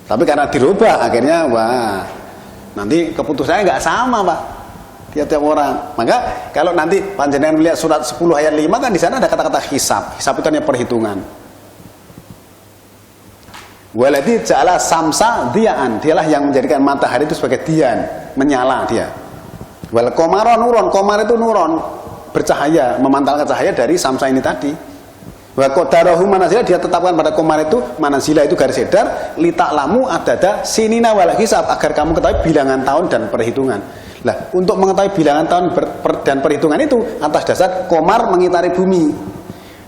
Tapi karena dirubah akhirnya wah nanti keputusannya nggak sama Pak tiap-tiap orang. Maka kalau nanti panjenengan melihat surat 10 ayat 5 kan di sana ada kata-kata hisab. Hisab itu hanya perhitungan. Waladi ja'ala samsa diyaan, dialah yang menjadikan matahari itu sebagai dian, menyala dia. Wal qamara nuron, qamar itu nuron, bercahaya, memantulkan cahaya dari samsa ini tadi. Wa qadarahu manazila, dia tetapkan pada qamar itu manazila itu garis edar, lita'lamu adada sinina wal hisab, agar kamu ketahui bilangan tahun dan perhitungan. Lah, untuk mengetahui bilangan tahun dan perhitungan itu atas dasar qamar mengitari bumi.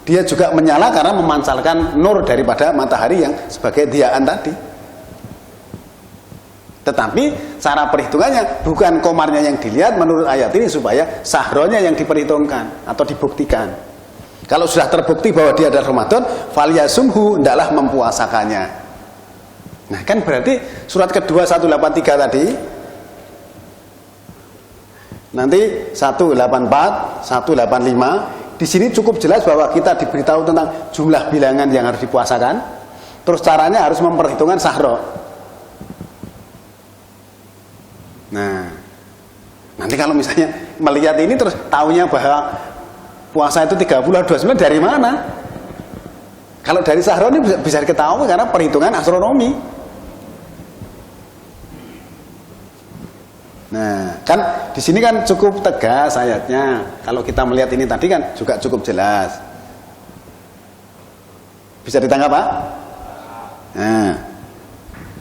Dia juga menyala karena memancarkan nur daripada matahari yang sebagai diaan tadi. Tetapi cara perhitungannya bukan komarnya yang dilihat menurut ayat ini, supaya sahronya yang diperhitungkan atau dibuktikan. Kalau sudah terbukti bahwa dia adalah Ramadan, falyasumhu, hendaklah mempuasakannya. Nah kan berarti surat kedua 183 tadi, nanti 184, 185, di sini cukup jelas bahwa kita diberitahu tentang jumlah bilangan yang harus dipuasakan, terus caranya harus memperhitungkan sahro. Nah, nanti kalau misalnya melihat ini terus taunya bahwa puasa itu 30 29 dari mana? Kalau dari sahro ini bisa diketahui karena perhitungan astronomi. Nah, kan di sini kan cukup tegas ayatnya. Kalau kita melihat ini tadi kan juga cukup jelas. Bisa ditangkap Pak? Nah.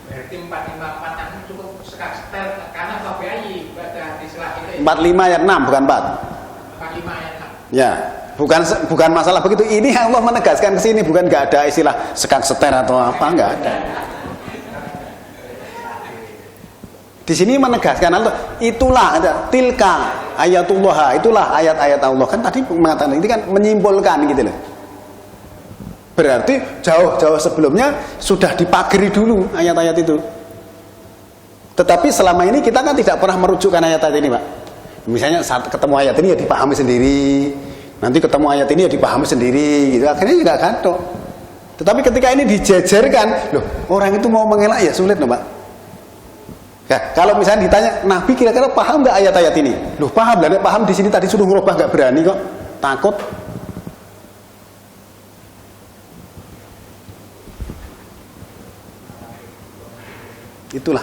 Berarti 454 yang cukup setel karena KPI pada istilah itu. 45 ayat 6 bukan 4. 45 ayat 6. Ya, bukan masalah begitu. Ini Allah menegaskan ke sini, bukan nggak ada istilah sekak seter atau apa, nggak ada. Di sini menegaskan Allah, itulah ada tilka ayatullah, itulah ayat-ayat Allah. Kan tadi mengatakan ini kan menyimpulkan gitu loh. Berarti jauh-jauh sebelumnya sudah dipagari dulu ayat-ayat itu. Tetapi selama ini kita kan tidak pernah merujukkan ayat-ayat ini, Pak. Misalnya saat ketemu ayat ini ya dipahami sendiri, nanti ketemu ayat ini ya dipahami sendiri, gitu. Akhirnya juga kantok. Tetapi ketika ini dijejerkan, loh orang itu mau mengelak ya sulit loh, Pak. Ya, kalau misalnya ditanya, Nabi kira-kira paham nggak ayat-ayat ini? Loh paham, lah paham di sini tadi suruh ngerubah nggak berani kok, takut. Itulah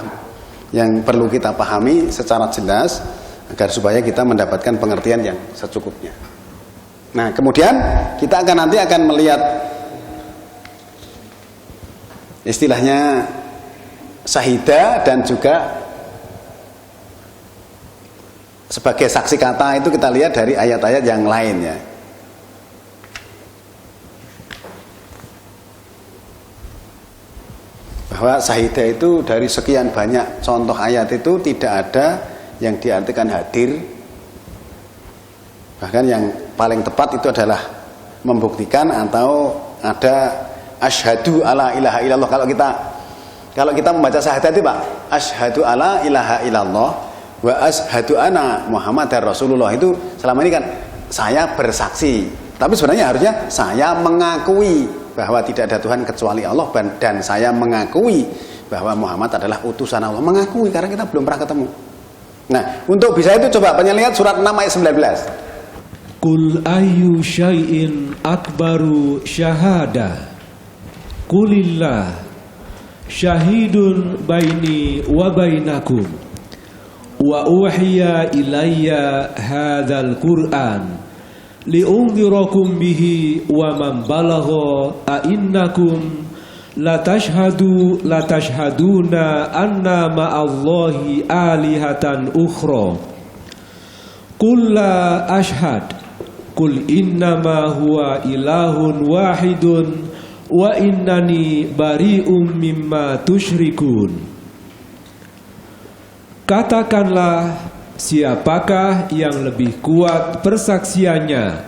yang perlu kita pahami secara jelas agar supaya kita mendapatkan pengertian yang secukupnya. Nah, kemudian kita nanti akan melihat istilahnya syahidah dan juga sebagai saksi kata itu kita lihat dari ayat-ayat yang lain ya. Bahwa syahidah itu dari sekian banyak contoh ayat itu tidak ada yang diartikan hadir. Bahkan yang paling tepat itu adalah membuktikan atau ada asyhadu alla ilaha illallah. Kalau kita membaca syahadat itu Pak, asyhadu alla ilaha illallah wa asyhadu anna Muhammadar Rasulullah, itu selama ini kan saya bersaksi. Tapi sebenarnya harusnya saya mengakui bahwa tidak ada Tuhan kecuali Allah dan saya mengakui bahwa Muhammad adalah utusan Allah. Mengakui karena kita belum pernah ketemu. Nah, untuk bisa itu coba lihat surat 6 ayat 19. Qul ayyu syai'in akbaru syahada. Qulillah syahidun baini wa bainakum wa uhiya ilayya hadzal qur'an li'unzirakum bihi wa man balagha a innakum latashhaduna anna ma'allahi alihatan ukhra. Qul la ashhad qul innama huwa ilahun wahidun wa innani bari'um mimma tusyrikun. Katakanlah, siapakah yang lebih kuat persaksiannya?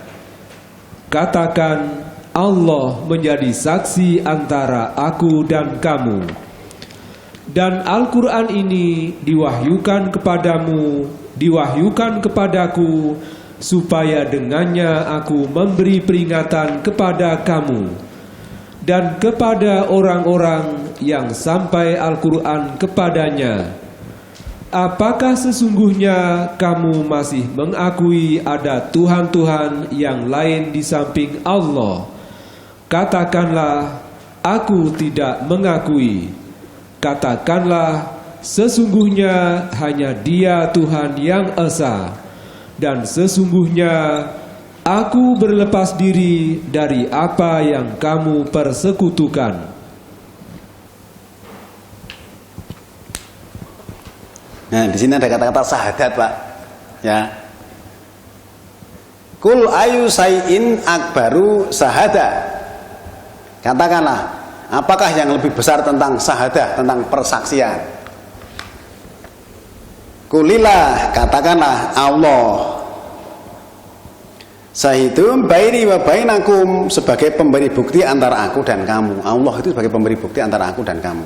Katakan, Allah menjadi saksi antara aku dan kamu. Dan Al-Quran ini diwahyukan kepadaku, supaya dengannya aku memberi peringatan kepada kamu. dan kepada orang-orang yang sampai Al-Quran kepadanya. Apakah sesungguhnya kamu masih mengakui ada Tuhan-Tuhan yang lain di samping Allah? Katakanlah, aku tidak mengakui. Katakanlah, sesungguhnya hanya Dia Tuhan yang esa, dan sesungguhnya aku berlepas diri dari apa yang kamu persekutukan. Nah, di sini ada kata-kata syahadat, Pak. Ya. Kul ayu sayin akbaru syahada. Katakanlah, apakah yang lebih besar tentang syahadah, tentang persaksian? Kulilah, katakanlah Allah. Syahidum baini wa bainakum, sebagai pemberi bukti antara aku dan kamu. Allah itu sebagai pemberi bukti antara aku dan kamu.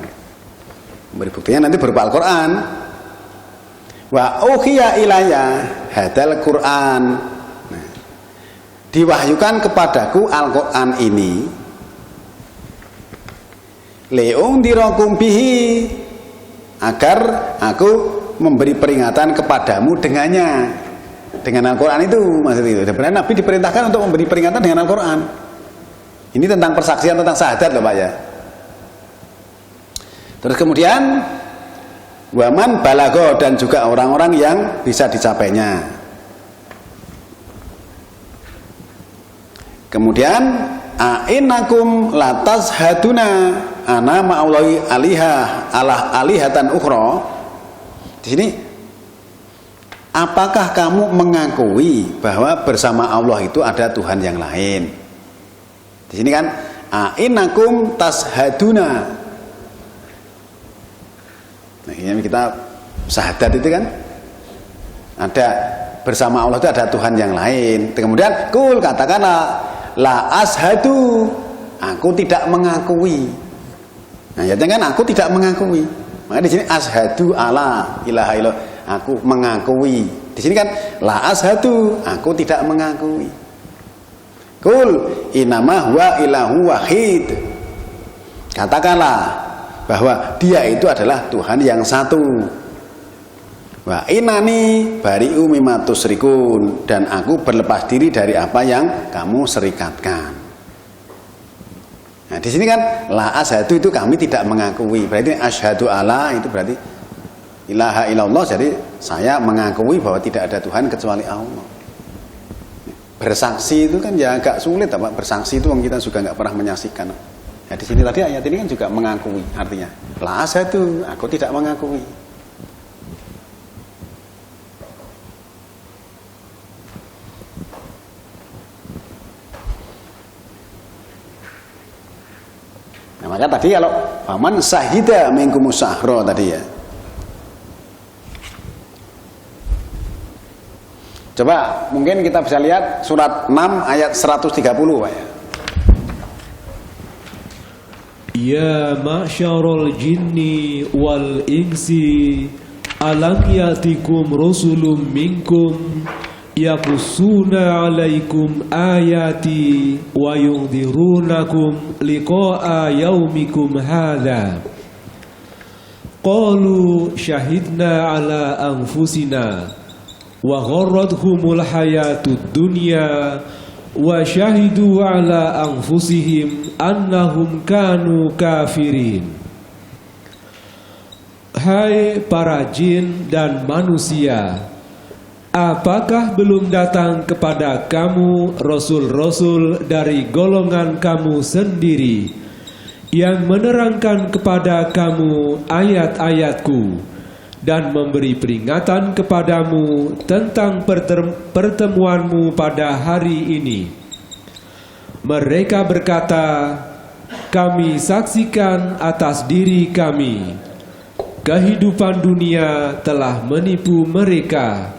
Pemberi buktinya nanti berupa Al-Quran. Wa uhiya ilayya hadal Quran. Nah, diwahyukan kepadaku Al-Quran ini leung dirakum bihi, agar aku memberi peringatan kepadamu dengannya, dengan Al-Quran itu, maksud itu. Sebenarnya Nabi diperintahkan untuk memberi peringatan dengan Al-Quran. Ini tentang persaksian, tentang syahadat loh Pak ya. Terus kemudian waman balago, dan juga orang-orang yang bisa dicapainya. Kemudian ainakum latas haduna ana ma'aulahi alihah ala alihatan ukhra. Di sini, apakah kamu mengakui bahwa bersama Allah itu ada Tuhan yang lain? Di sini kan ainakum tashaduna. Nah, ini kita syahadat itu kan ada bersama Allah itu ada Tuhan yang lain. Kemudian kul, katakanlah la ashadu, aku tidak mengakui. Nah, ya kan aku tidak mengakui. Maka di sini ashadu ala ilaha illallah, aku mengakui. Di sini kan la ashadu, aku tidak mengakui. Kul inama huwa ilahu wahid, katakanlah bahwa Dia itu adalah Tuhan yang satu. Wa inani bari'u mimma tusyrikun, dan aku berlepas diri dari apa yang kamu serikatkan. Nah, di sini kan la asyhadu itu kami tidak mengakui. Berarti asyhadu ala itu berarti ilaha illallah, jadi saya mengakui bahwa tidak ada Tuhan kecuali Allah. Bersaksi itu kan ya agak sulit Pak. Bersaksi itu kita juga nggak pernah menyaksikan. Nah, di sini tadi ayat ini kan juga mengakui, artinya la asyhadu, aku tidak mengakui. Nah, maka tadi kalau faman sahida minkumus sahra tadi ya. Coba mungkin kita bisa lihat surat 6 ayat 130 Pak ya. Ya ma'syarul jinni wal insi alam yatikum rusulun minkum yaqussuna alaikum ayati wa yunzirunakum liqa'a yaumikum hadha qalu syahidna ala anfusina wa gharrathumul hayatud dunya wa syahidu ala anfusihim annahum kanu kafirin. Hai para jin dan manusia, apakah belum datang kepada kamu rasul-rasul dari golongan kamu sendiri yang menerangkan kepada kamu ayat-ayatku dan memberi peringatan kepadamu tentang pertemuanmu pada hari ini? Mereka berkata, kami saksikan atas diri kami, kehidupan dunia telah menipu mereka,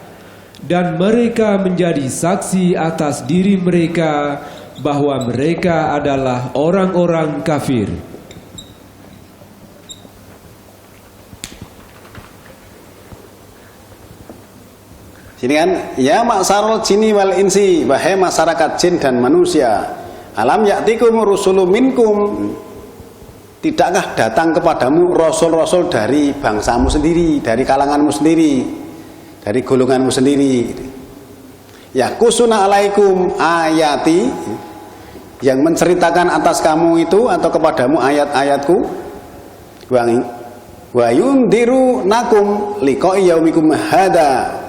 dan mereka menjadi saksi atas diri mereka bahwa mereka adalah orang-orang kafir. Sini kan, ya maksarul jinni wal insi, wahai masyarakat jin dan manusia, Alam ya'tikum rusulun minkum, tidakkah datang kepadamu rasul-rasul dari bangsamu sendiri, dari kalanganmu sendiri, dari golonganmu sendiri. Yakusuna alaikum ayati, yang menceritakan atas kamu itu atau kepadamu ayat-ayatku. Wa yundiru nakum liqa'i yaumikum hada,